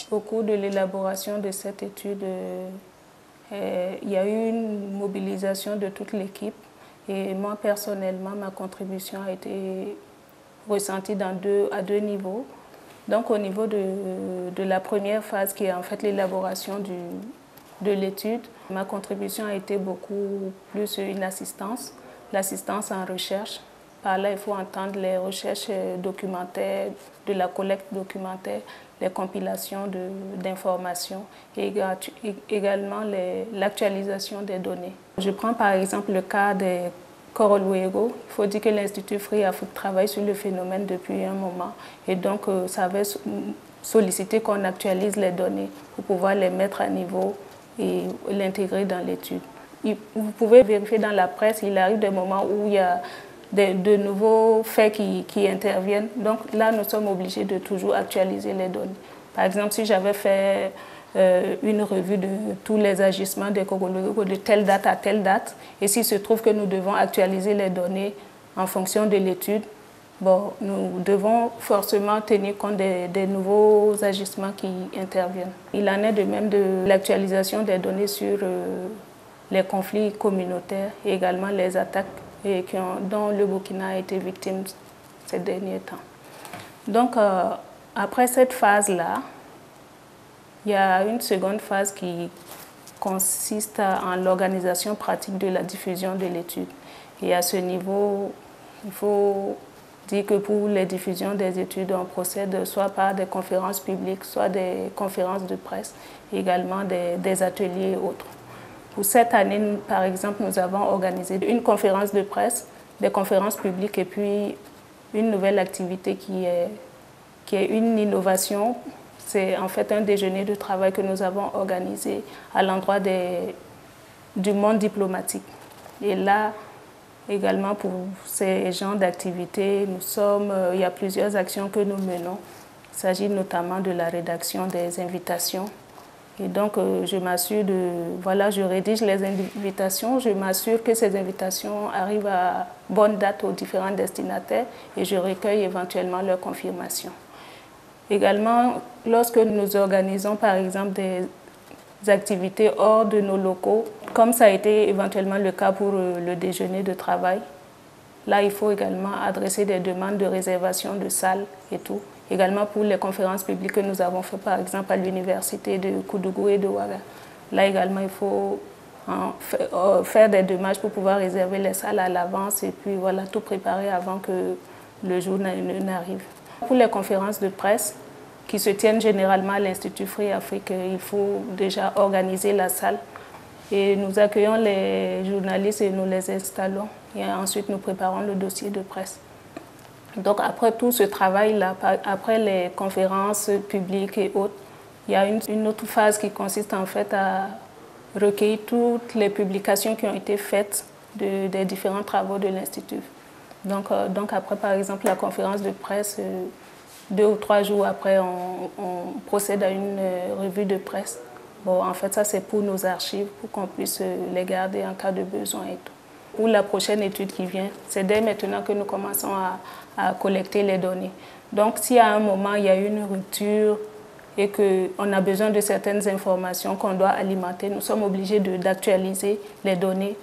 Au cours de l'élaboration de cette étude, il y a eu une mobilisation de toute l'équipe et moi personnellement, ma contribution a été ressentie à deux niveaux. Donc au niveau de la première phase qui est en fait l'élaboration de l'étude, ma contribution a été beaucoup plus une assistance, l'assistance en recherche. Par là, il faut entendre les recherches documentaires, de la collecte documentaire, les compilations d'informations et également l'actualisation des données. Je prends par exemple le cas des Coro Luego. Il faut dire que l'Institut Free Afrique travaille sur le phénomène depuis un moment et donc ça avait sollicité qu'on actualise les données pour pouvoir les mettre à niveau et l'intégrer dans l'étude. Vous pouvez vérifier dans la presse, il arrive des moments où il y a de nouveaux faits qui interviennent. Donc là, nous sommes obligés de toujours actualiser les données. Par exemple, si j'avais fait une revue de tous les agissements des Coro Luego de telle date à telle date, et s'il se trouve que nous devons actualiser les données en fonction de l'étude, bon, nous devons forcément tenir compte des nouveaux agissements qui interviennent. Il en est de même de l'actualisation des données sur les conflits communautaires et également les attaques dont le Burkina a été victime ces derniers temps. Donc, après cette phase-là, il y a une seconde phase qui consiste en l'organisation pratique de la diffusion de l'étude. Et à ce niveau, il faut dire que pour les diffusions des études, on procède soit par des conférences publiques, soit des conférences de presse, également des ateliers et autres. Pour cette année, par exemple, nous avons organisé une conférence de presse, des conférences publiques et puis une nouvelle activité qui est une innovation. C'est en fait un déjeuner de travail que nous avons organisé à l'endroit du monde diplomatique. Et là, également pour ces genres d'activités, il y a plusieurs actions que nous menons. Il s'agit notamment de la rédaction des invitations. Et donc, je rédige les invitations, je m'assure que ces invitations arrivent à bonne date aux différents destinataires et je recueille éventuellement leur confirmation. Également, lorsque nous organisons par exemple des activités hors de nos locaux, comme ça a été éventuellement le cas pour le déjeuner de travail, là, il faut également adresser des demandes de réservation de salles et tout. Également pour les conférences publiques que nous avons fait par exemple à l'université de Koudougou et de Ouaga. Là également, il faut faire des démarches pour pouvoir réserver les salles à l'avance et puis voilà, tout préparer avant que le jour n'arrive. Pour les conférences de presse qui se tiennent généralement à l'Institut Free Afrique, il faut déjà organiser la salle et nous accueillons les journalistes et nous les installons et ensuite nous préparons le dossier de presse. Donc après tout ce travail-là, après les conférences publiques et autres, il y a une autre phase qui consiste en fait à recueillir toutes les publications qui ont été faites des différents travaux de l'Institut. Donc après par exemple la conférence de presse, 2 ou 3 jours après, on procède à une revue de presse. Bon, en fait ça c'est pour nos archives, pour qu'on puisse les garder en cas de besoin et tout. Pour la prochaine étude qui vient, c'est dès maintenant que nous commençons à collecter les données. Donc, si à un moment, il y a une rupture et qu'on a besoin de certaines informations qu'on doit alimenter, nous sommes obligés d'actualiser les données.